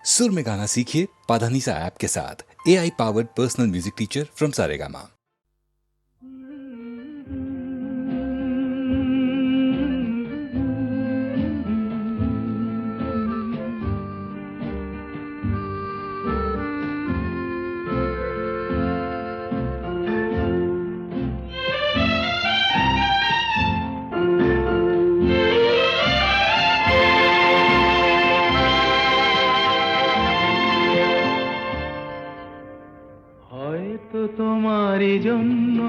सुर में गाना सीखिए पाधानीसा ऐप के साथ। AI powered personal music teacher from Saregama. তোমারই জন্য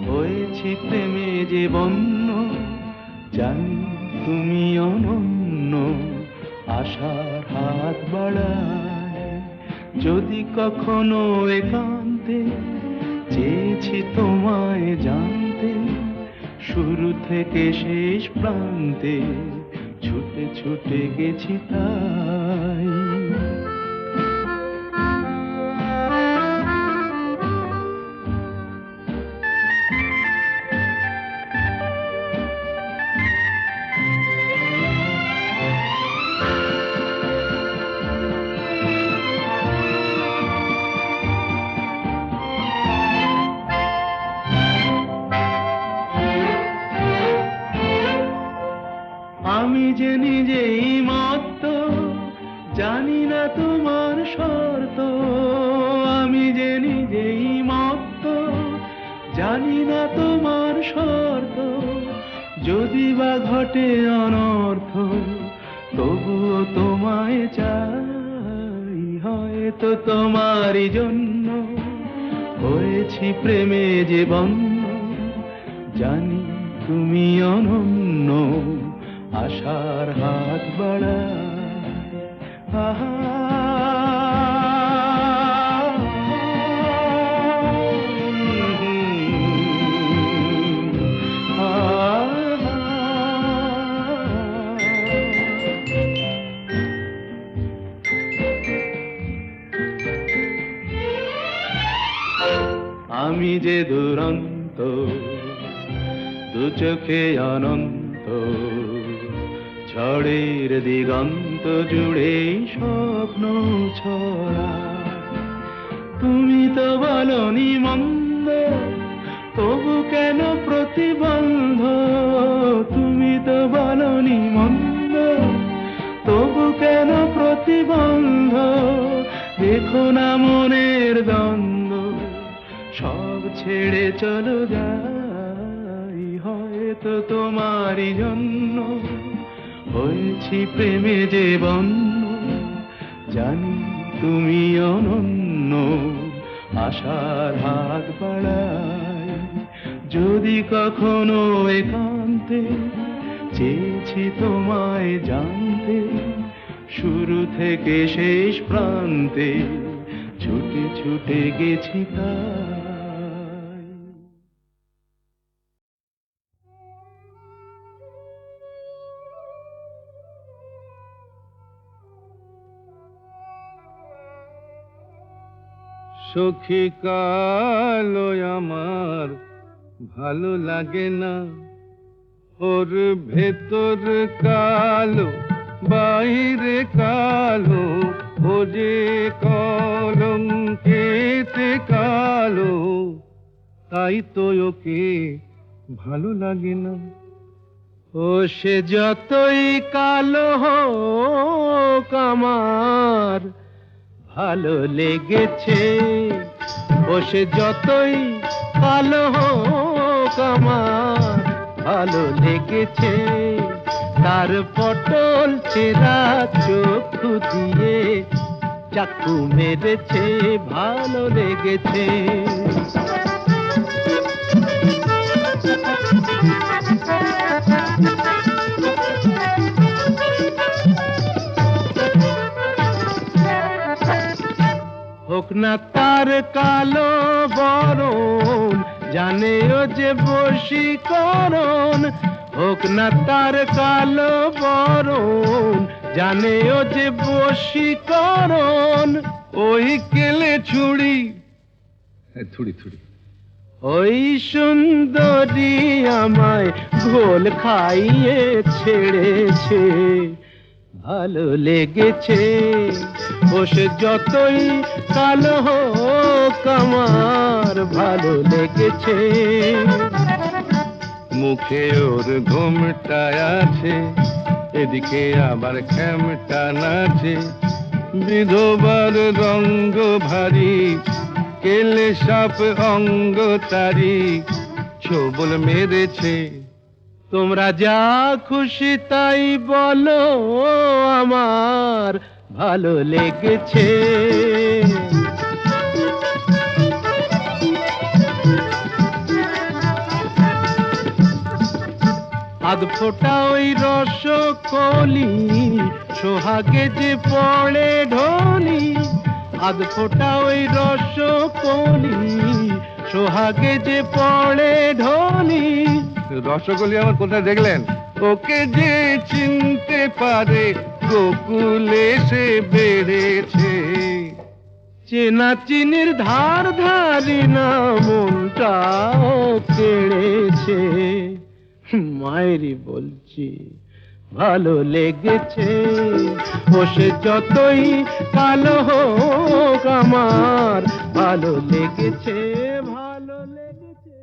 হয়েছি প্রেমে যে বন্য, জানি তুমি অনন্য, আশার হাত বাড়ায় যদি কখনো একান্তে, চেয়েছি তোমায় জানতে, শুরু থেকে শেষ প্রান্তে ছুটে ছুটে গেছি তাই। আমি যে নিজেই মত্ত, জানি না তোমার শর্ত। আমি যে নিজেই মত্ত, জানি না তোমার শর্ত। যদি বা ঘটে অনর্থ, তবুও তোমায় চাই। হয়তো তোমারই জন্য হয়েছি প্রেমে যে বন্য, জানি তুমি অনন্য, আশার হাত বাড়ায়। আহা আমি যে দুরন্ত, দু চোখে অনন্ত, ঝড়ের দিগন্ত জুড়ে স্বপ্ন ছড়া। তুমি তো বলনি মন্দ, তবু কেন প্রতিবন্ধ? তুমি তো বলনি মন্দ, তবু কেন প্রতিবন্ধ? দেখো না মনের দ্বন্দ্ব, সব ছেড়ে চলো যাই। হয়তো তোমারই জন্য হয়েছি প্রেমে যে বন্য, জানি তুমি অনন্য, আশার হাত বাড়ায় যদি কখনো একান্তে, চেয়েছি তোমায় জানতে, শুরু থেকে শেষ প্রান্তে ছুটে ছুটে গেছি তাই। সখী কালো আমার ভালো লাগে না, ওর ভেতর কালো বাইরে কালো, ও যে কলঙ্কেতে কালো, তাই তো ওকে ভালো লাগে না। ও সে যতই কালো হোক আমার ভালো লেগেছে, ও সে যতই কালো হোক আমার ভালো লেগেছে। তার পটল চেরা চক্ষু দিয়ে চাকু মেরেছে, ভালো লেগেছে। হোক না তার কালো বরণ, জানে ও যে বশীকরণ। হোক না তার কালো বরণ, জানে ও যে বশীকরণ। ওই কেলে ছুড়ি থুড়ি থুড়ি, ওই সুন্দরী আমায় ঘোল খাইয়ে ছেড়েছে, ভালো লেগেছে ও সে যতই কালো হোক আমার ভালো লেগেছে। মুখে ওর ঘোমটা আছে, এদিকে আবার খ্যামটা নাচে, বিধবার রঙ্গ ভারী, কেলে সাপ অঙ্গ তারি, ছোবল মেরেছে। তোমরা যা খুশি তাই বলো আমার ভালো লেগেছে। আধ ফোটা ওই রসকলি সোহাগে যে পড়ে ঢলি, আধ ফোটা ওই রসকলি সোহাগে যে পড়ে ঢলি। রসকলি আমার কোথায় দেখলেন? ওকে যে চিনতে পারে গোকুলে সে বেড়েছে। চেনা চিনির ধার ধারি না মনটাও কেড়েছে। মায়েরই বলছি ভালো লেগেছে ও সে যতই কালো হোক আমার ভালো লেগেছে, ভালো লেগেছে।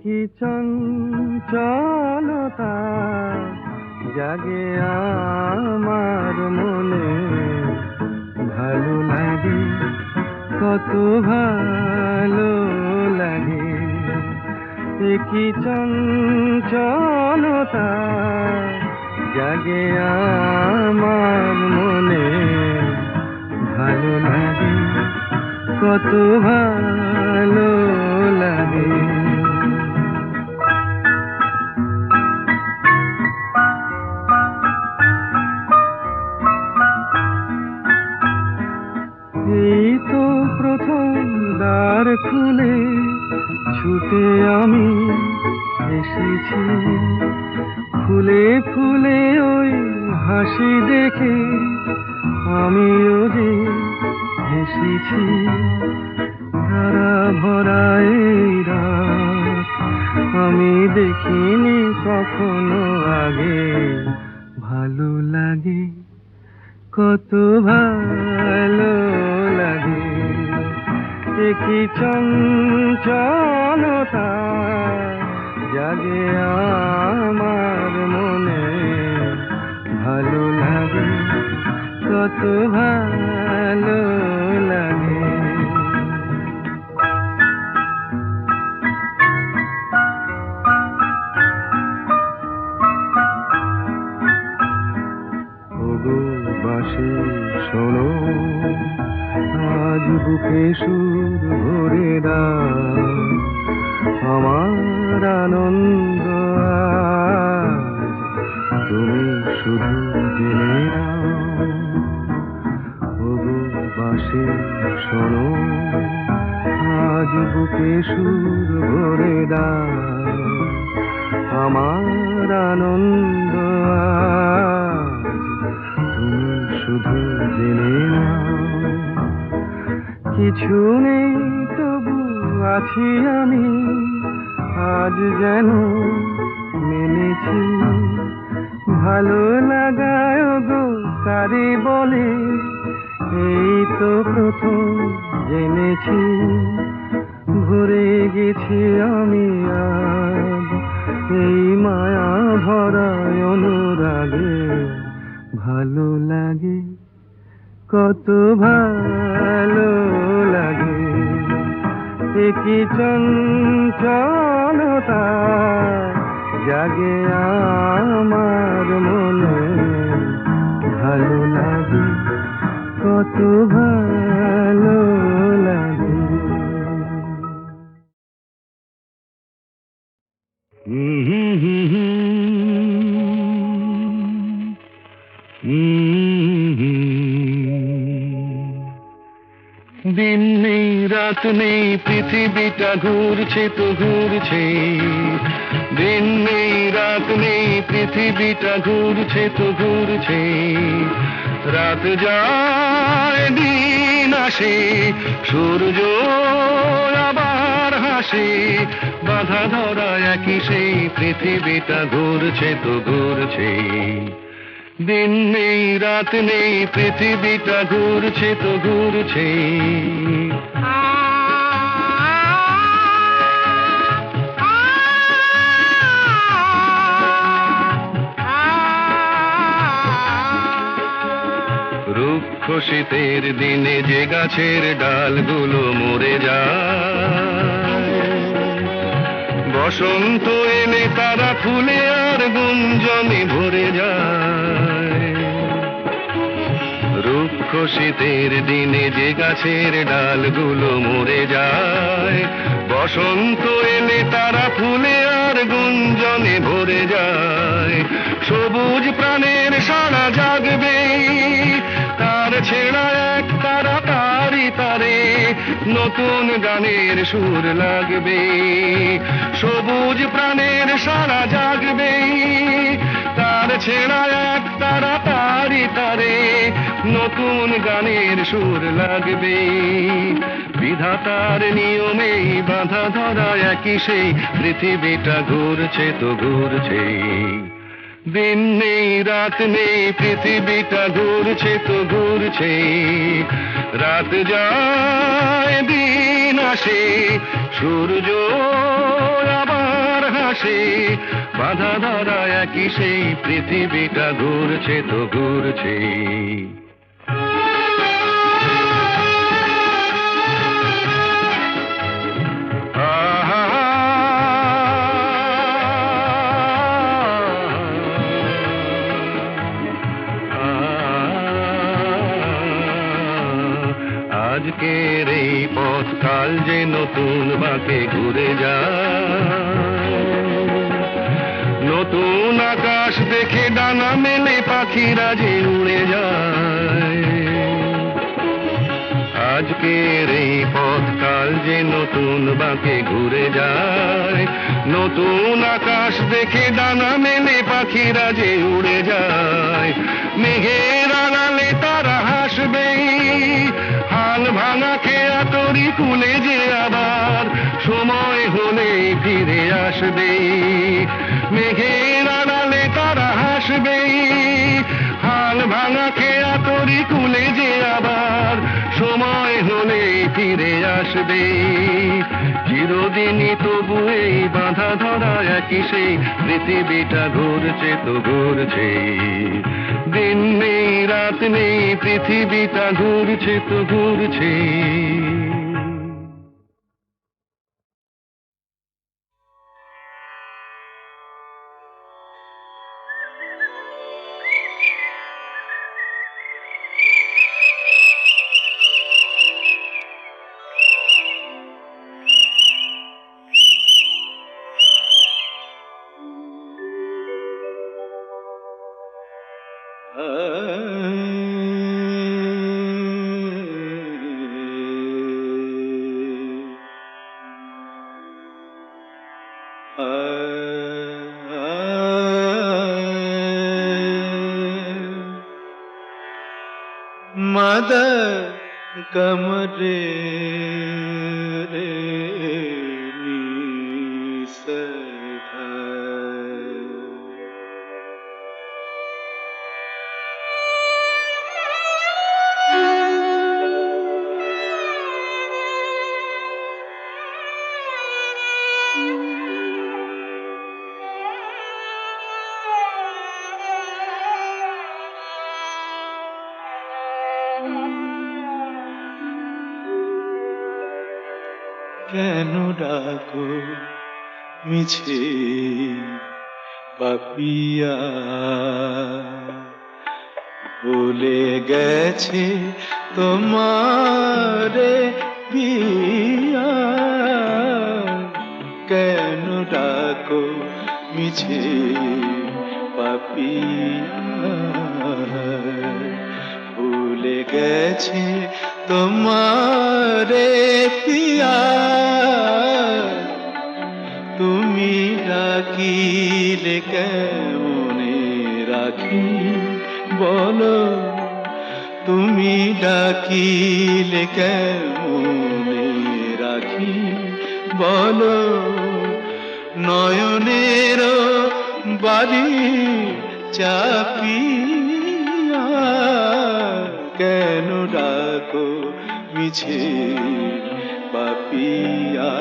কি চঞ্চলতা জাগে আমার মনে, ভালো লাগে কত ভালো লাগে। কি চঞ্চলতা জাগে আমার মনে, ভালো লাগে কত ভালো লাগে। এই তো প্রথম দ্বার খুলে ছুটে আমি এসেছি, ফুলে ফুলে ওই হাসি দেখে আমিও যে হেসেছি। ধারা ভরা এই রাত আমি দেখিনি কখনো আগে, ভালো লাগে কত ভালো লাগে। কি চঞ্চলতা জাগে আমার মনে, ভালো লাগে কত ভালো লাগে। বাঁশি শোনো আজ বুকে সুর ভরে দাও, আমার আনন্দ আজ তুমি শুধু জেনে নাও। ওগো বাঁশি শোনো আজ বুকে সুর ভরে দাও, আমার আনন্দ শুধু জেনে নাও। কিছু নেই তবু আছি আমি, আজ যেন মেনেছি। ভালো লাগায় গো কারে বলে এই তো প্রথম জেনেছি। ভরে গেছি আমি আজ এই মায়া ভরা অনুরাগে, ভালো লাগে কত ভালো লাগে। কি চঞ্চলতা জাগে আমার মনে, ভালো লাগে কত ভালো লাগে। দিন নেই রাত নেই পৃথিবীটা ঘুরছে তো ঘুরছে, দিন নেই রাত নেই পৃথিবীটা ঘুরছে তো ঘুরছে। রাত যায় দিন দিন আসে, সূর্য আবার হাসে, বাধা ধরা একই সেই পৃথিবীটা ঘুরছে তো ঘুরছে। দিন নেই রাত নেই পৃথিবীটা ঘুরছে তো ঘুরছে। রুক্ষ শীতের দিনে যে গাছের ডালগুলো মরে যায়, বসন্ত এলে তারা ফুলে আর গুঞ্জনে ভরে যায়। রুক্ষ শীতের দিনে যে গাছের ডালগুলো মরে যায়, বসন্ত এলে তারা ফুলে আর গুঞ্জনে ভরে যায়। সবুজ প্রাণের সারা জাগবে, তার ছেঁড়া এক তারা তারি তারে নতুন গানের সুর লাগবে। সবুজ প্রাণের সারা জাগবে, তার ছেঁড়া এক তারা তারি তারে নতুন গানের সুর লাগবে। বিধাতার নিয়মে বাঁধা ধরা একই সেই পৃথিবীটা ঘুরছে তো ঘুরছে। দিন নেই রাত নেই পৃথিবীটা ঘুরছে তো ঘুরছে। রাত যায় দিন আসে, সূর্য আবার হাসে, বাধা ধরা একই সেই পৃথিবীটা ঘুরছে তো ঘুরছে। আজকের এই পথ কাল যে নতুন বাঁকে ঘুরে যায়, নতুন আকাশ দেখে ডানা মেলে পাখিরা যে উড়ে যায়। আজকের এই পথ কাল যে নতুন বাঁকে ঘুরে যায়, নতুন আকাশ দেখে ডানা মেলে পাখিরা যে উড়ে যায়। মেঘের আড়ালে তারা হাসবে, হাল ভাঙা খেয়া তরি কুলে যে আবার সময় হলে ফিরে আসবে। মেঘের আড়ালে তারা হাসবে, হাল ভাঙা খেয়া তরি কুলে যে আবার সময় হলে ফিরে আসবে। চিরদিনই তবু এই বাঁধা ধরা একই সেই পৃথিবীটা ঘুরছে তো ঘুরছে। দিন নেই রাত নেই পৃথিবীটা ঘুরছে তো ঘুরছে। मद कमरे रे কেন ডাকো মিছে পাপিয়া, ভুলে গেছে তোমারে বিয়া। কেন ডাকো মিছে পাপিয়া, ভুলে গেছে তোমারে পিয়া। তুমি ডাকিলে কেমনে রাখি বলো, তুমি ডাকিলে কেমনে রাখি বলো, নয়নের বাড়ি চাপিয়া কেন ডাকো মিছে পাপিয়া।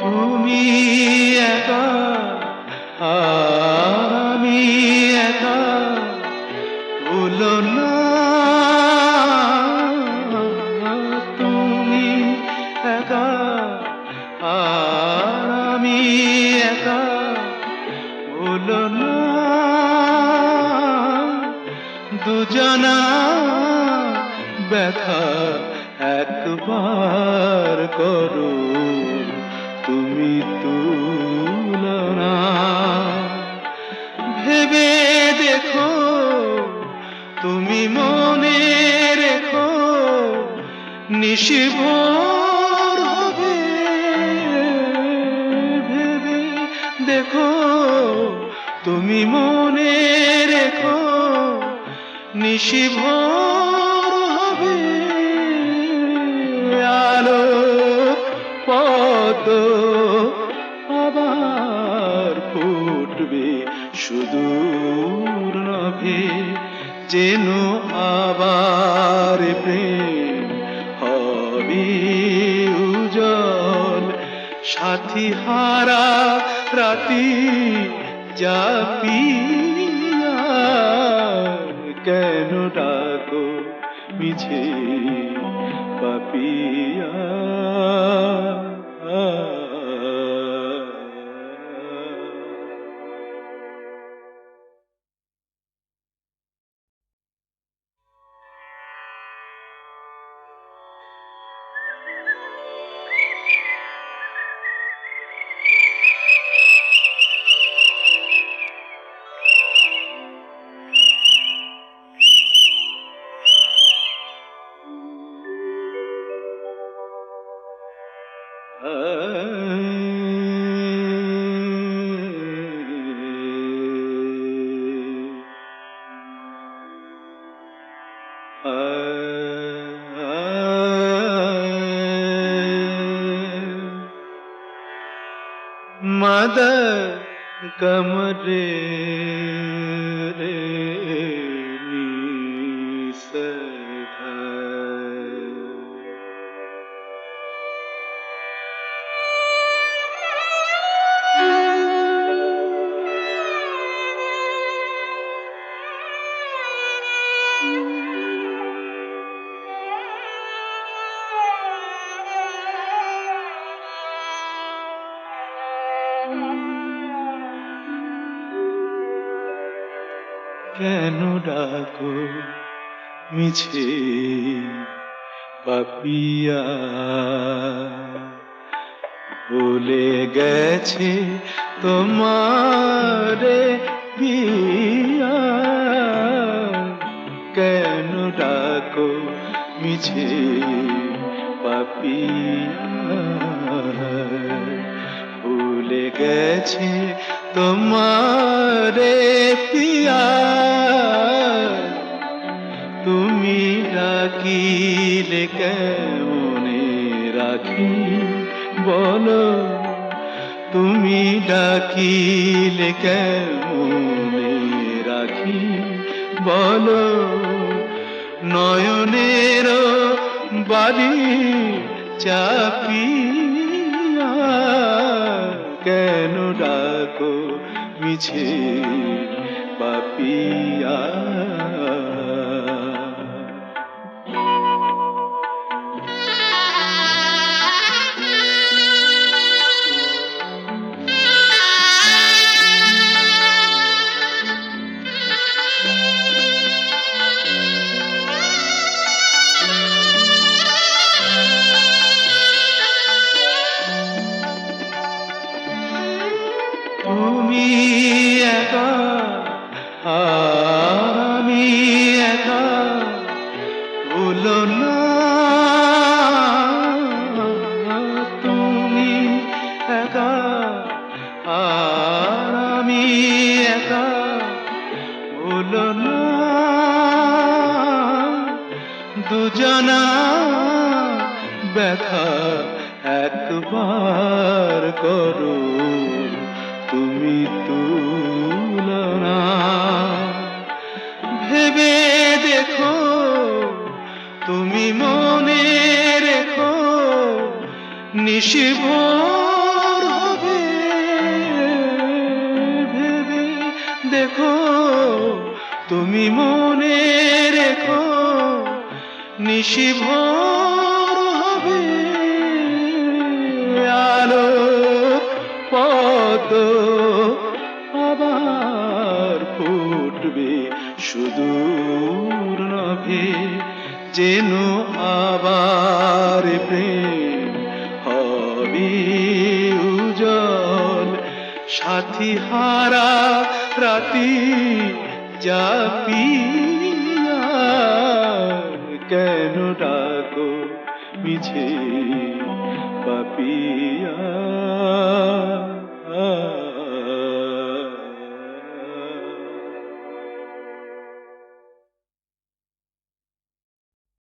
তুমি একা আমি একা, ভুলো না তুমি একা আমি একা, ভুলো না দুজনা ব্যথা একবার করো তুমি তুলনা। ভেবে দেখো তুমি মনে রেখো, নিশিভোর হবে। ভেবে দেখো তুমি মনে রেখো, নিশিভোর হবে। আলো পদ আবার ফুটবে সুদূর নভে, যেন আবার প্রেম হবে উজ্জ্বল। সাথী হারা রাতি জাপিয়া কেন ডাকো মিছে পাপিয়া। मदर कमरे रे কেন ডাকো মিছে পাপিয়া। ভুলে গেছে তোমারে পিয়া, কেন ডাকো মিছে পাপিয়া। ভুলে গেছে তোমারে পিয়া, তুমি ডাকিলে কেমনে রাখি বলো, তুমি ডাকিলে কেমনে রাখি বলো। নয়নের বাড়ি চাপিয়া কেন ডাকো মিছে পাপিয়া। আর আমি একা, ভুলো না তুমি একা, আর আমি একা, ভুলো না দুজনা ব্যথা একবার করো তুমি তুলনা। ভেবে দেখো তুমি মনে রেখো নিশিভোর হবে। ভেবে দেখো তুমি মনে রেখো নিশিভোর হবে। আলো পদ্ম আবার ফুটবে সুদূর নভে, যেন আবার প্রেম হবে উজ্জ্বল। সাথী হারা রাতি জাপিয়া কেন ডাকো মিছে পাপিয়া।